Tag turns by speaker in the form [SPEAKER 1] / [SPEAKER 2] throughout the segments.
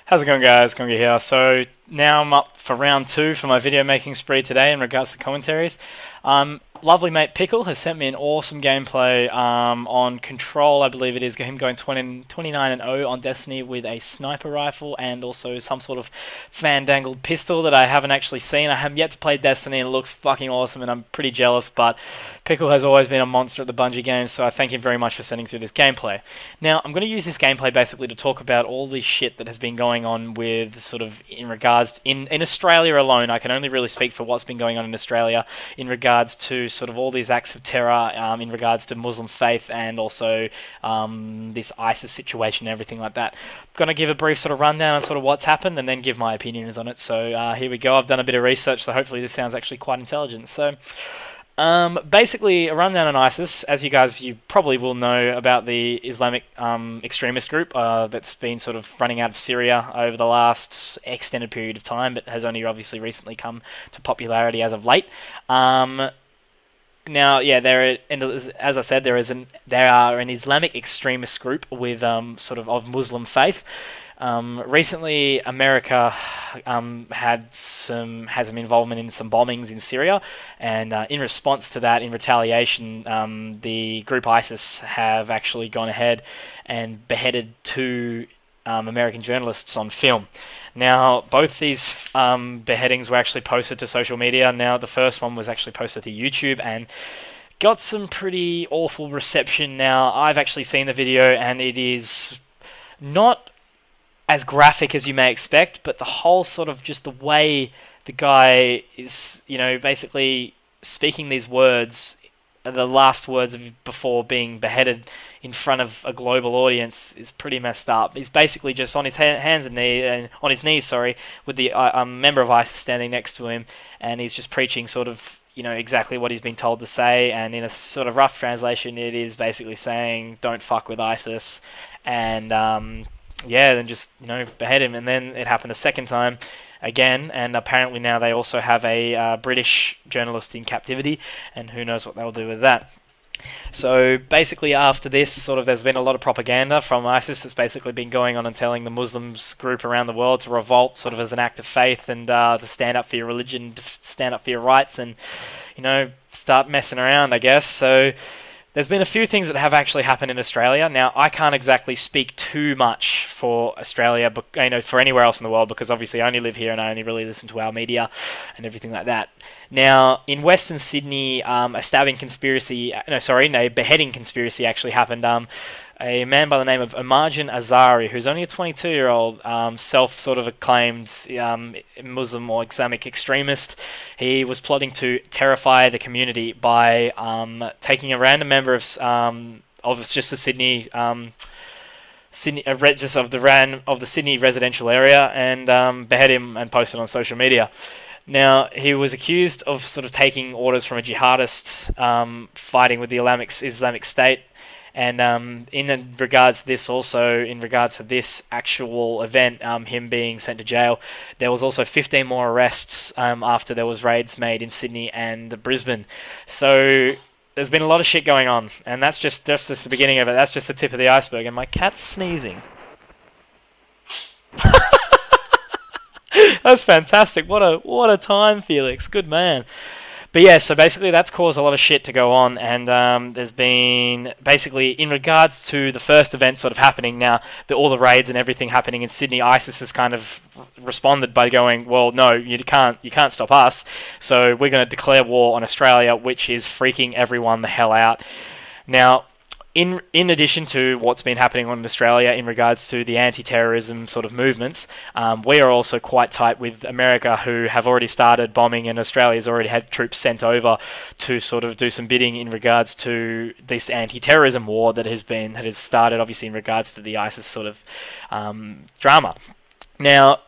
[SPEAKER 1] How's it going, guys? Kongi here. So now I'm up for round 2 for my video making spree today in regards to commentaries. Lovely mate PckL has sent me an awesome gameplay on Control, I believe it is, him going 29-0 on Destiny with a sniper rifle and also some sort of fandangled pistol that I haven't actually seen. I haven't yet to play Destiny and it looks fucking awesome and I'm pretty jealous, but PckL has always been a monster at the Bungie games, so I thank him very much for sending through this gameplay. Now, I'm going to use this gameplay basically to talk about all the shit that has been going on with sort of in regards, in Australia alone. I can only really speak for what's been going on in Australia in regards to sort of all these acts of terror in regards to Muslim faith and also this ISIS situation and everything like that. I'm going to give a brief sort of rundown on sort of what's happened and then give my opinions on it. So here we go. I've done a bit of research, so hopefully this sounds actually quite intelligent. So basically, a rundown on ISIS. As you probably will know about the Islamic extremist group that's been sort of running out of Syria over the last extended period of time, but has only obviously recently come to popularity as of late. Now, yeah, as I said, they are an Islamic extremist group with of Muslim faith. Recently, America had some involvement in some bombings in Syria, and in response to that, in retaliation, the group ISIS have actually gone ahead and beheaded 2 American journalists on film. Now, both these beheadings were actually posted to social media. Now, the first one was actually posted to YouTube and got some pretty awful reception. Now, I've actually seen the video and it is not as graphic as you may expect, but the whole sort of just the way the guy is, basically speaking these words, the last words before being beheaded in front of a global audience is pretty messed up. He's basically just on his hands and on his knees, with the member of ISIS standing next to him, and he's just preaching sort of, exactly what he's been told to say. And in a sort of rough translation, it is basically saying, "Don't fuck with ISIS," and yeah, then just behead him. And then it happened a second time again, and apparently now they also have a British journalist in captivity, and who knows what they'll do with that. So basically after this, there's been a lot of propaganda from ISIS that's basically been going on and telling the Muslims group around the world to revolt sort of as an act of faith and to stand up for your religion, to stand up for your rights, and start messing around, I guess. So there's been a few things that have actually happened in Australia. Now, I can't exactly speak too much for Australia, but for anywhere else in the world, because obviously I only live here and I only really listen to our media and everything like that. Now, in Western Sydney, a beheading conspiracy actually happened. A man by the name of Imagine Azari, who's only a 22-year-old acclaimed Muslim or Islamic extremist. He was plotting to terrify the community by taking a random member of just the Sydney of the Sydney residential area and behead him and post it on social media. Now, he was accused of sort of taking orders from a jihadist fighting with the Islamic State. And in regards to this actual event, him being sent to jail, there was also 15 more arrests after there was raids made in Sydney and Brisbane. So there's been a lot of shit going on, and that's just the beginning of it. That's just the tip of the iceberg, and my cat's sneezing. That's fantastic. What a time, Felix. Good man. But yeah, so basically that's caused a lot of shit to go on, and there's been basically, in regards to the first event sort of happening now, all the raids and everything happening in Sydney, ISIS has kind of responded by going, well, no, you can't stop us, so we're going to declare war on Australia, which is freaking everyone the hell out. Now, in addition to what's been happening in Australia in regards to the anti-terrorism sort of movements, we are also quite tight with America, who have already started bombing, and Australia's already had troops sent over to sort of do some bidding in regards to this anti-terrorism war that has started, obviously, in regards to the ISIS sort of drama. Now,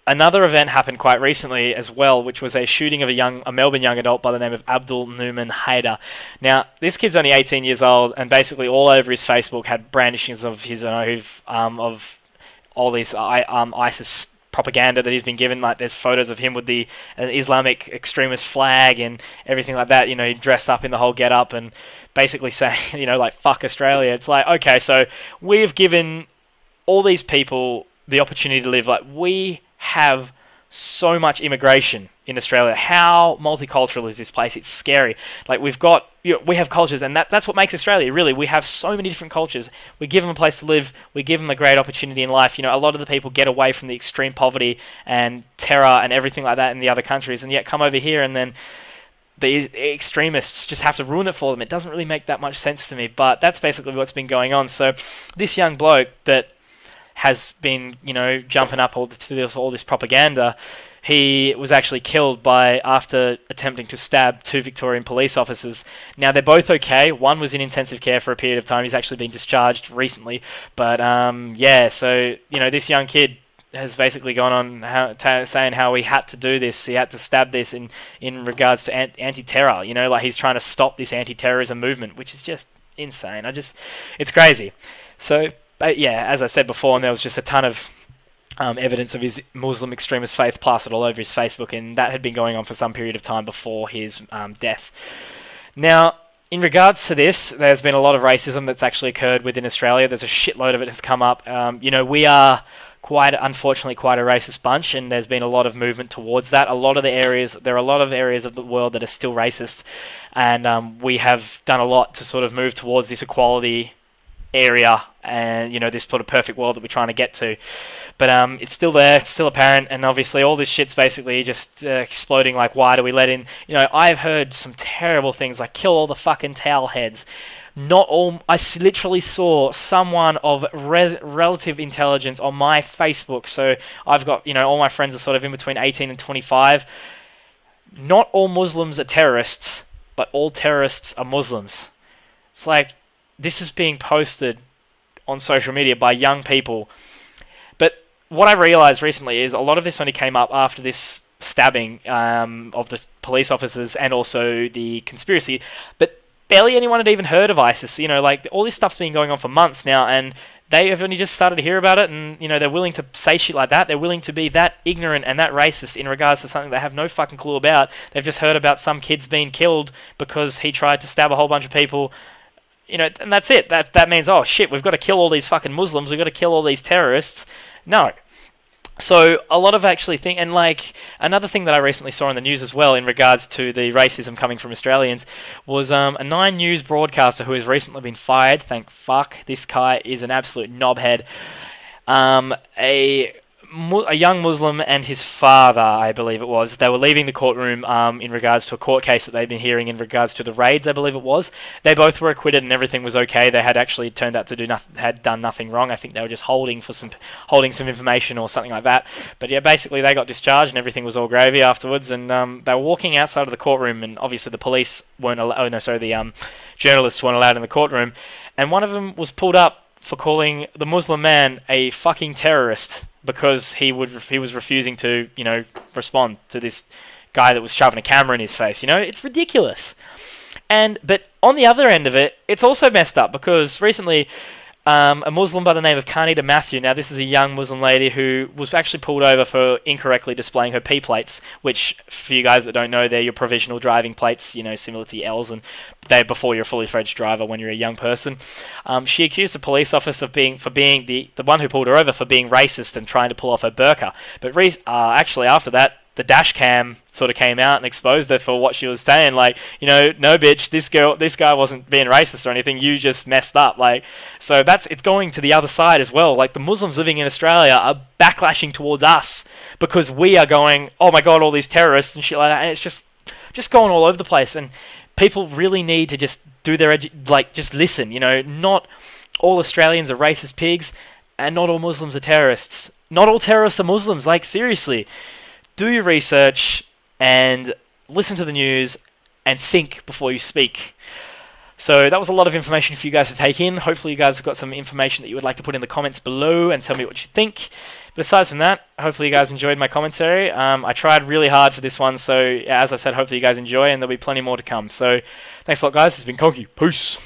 [SPEAKER 1] another event happened quite recently as well, which was a shooting of a Melbourne young adult by the name of Abdul Numan Haider. Now, this kid's only 18 years old, and basically all over his Facebook had brandishings of his of all this ISIS propaganda that he's been given. Like, there's photos of him with the Islamic extremist flag and everything like that. He dressed up in the whole get-up and basically saying, like, fuck Australia. It's like, okay, so we've given all these people the opportunity to live. Like, we have so much immigration in Australia. How multicultural is this place? It's scary. Like, we have cultures, and that's what makes Australia, really. We have so many different cultures. We give them a place to live. We give them a great opportunity in life. A lot of the people get away from the extreme poverty and terror and everything like that in the other countries, and yet come over here, and then the extremists just have to ruin it for them. It doesn't really make that much sense to me, but that's basically what's been going on. So this young bloke that has been, jumping up all this propaganda, he was actually killed after attempting to stab 2 Victorian police officers. Now, they're both okay. One was in intensive care for a period of time. He's actually been discharged recently. But, so, this young kid has basically gone on saying how he had to do this. He had to stab this in regards to anti-terror. Like, he's trying to stop this anti-terrorism movement, which is just insane. It's crazy. So, as I said before, and there was just a ton of evidence of his Muslim extremist faith plastered all over his Facebook, and that had been going on for some period of time before his death. Now, in regards to this, there's been a lot of racism that's actually occurred within Australia. There's a shitload of it has come up. We are unfortunately quite a racist bunch, and there's been a lot of movement towards that. There are a lot of areas of the world that are still racist, and we have done a lot to sort of move towards this equality area and this sort of perfect world that we're trying to get to. But it's still there, it's still apparent, and obviously all this shit's basically just exploding. Like, why do we let in... I've heard some terrible things like kill all the fucking towel heads. Not all... I literally saw someone of relative intelligence on my Facebook. So I've got, all my friends are sort of in between 18 and 25. Not all Muslims are terrorists, but all terrorists are Muslims. It's like, this is being posted on social media by young people. But what I realized recently is a lot of this only came up after this stabbing of the police officers and also the conspiracy. But barely anyone had even heard of ISIS. All this stuff's been going on for months now, and they have only just started to hear about it, and, they're willing to say shit like that. They're willing to be that ignorant and that racist in regards to something they have no fucking clue about. They've just heard about some kids being killed because he tried to stab a whole bunch of people. And that's it. That means, oh shit, we've got to kill all these fucking Muslims, we've got to kill all these terrorists. No. So a lot of actually think, and like another thing that I recently saw in the news as well in regards to the racism coming from Australians was a 9 News broadcaster who has recently been fired. Thank fuck. This guy is an absolute knobhead. A young Muslim and his father, I believe it was, they were leaving the courtroom in regards to a court case that they'd been hearing in regards to the raids, I believe it was. They both were acquitted and everything was okay. They had actually turned out to had done nothing wrong. I think they were just holding some information or something like that. But yeah, basically they got discharged and everything was all gravy afterwards. And they were walking outside of the courtroom, and obviously the police weren't allowed. The journalists weren't allowed in the courtroom, and one of them was pulled up for calling the Muslim man a fucking terrorist because he was refusing to, respond to this guy that was shoving a camera in his face. It's ridiculous. But on the other end of it, it's also messed up because recently a Muslim by the name of Carnita Matthew, now this is a young Muslim lady who was actually pulled over for incorrectly displaying her P plates, which for you guys that don't know, they're your provisional driving plates, similar to the L's, and they're before you're a fully fledged driver when you're a young person. She accused a police officer for being the one who pulled her over for being racist and trying to pull off her burqa. But actually after that, the dash cam sort of came out and exposed her for what she was saying. Like, no bitch, this guy wasn't being racist or anything. You just messed up. Like, so it's going to the other side as well. Like, the Muslims living in Australia are backlashing towards us because we are going, oh my god, all these terrorists and shit like that. And it's just going all over the place. And people really need to just do just listen. Not all Australians are racist pigs, and not all Muslims are terrorists. Not all terrorists are Muslims. Like, seriously. Do your research and listen to the news and think before you speak. So that was a lot of information for you guys to take in. Hopefully you guys have got some information that you would like to put in the comments below and tell me what you think. But aside from that, hopefully you guys enjoyed my commentary. I tried really hard for this one, so as I said, hopefully you guys enjoy, and there'll be plenty more to come. So thanks a lot, guys. It's been Conky. Peace.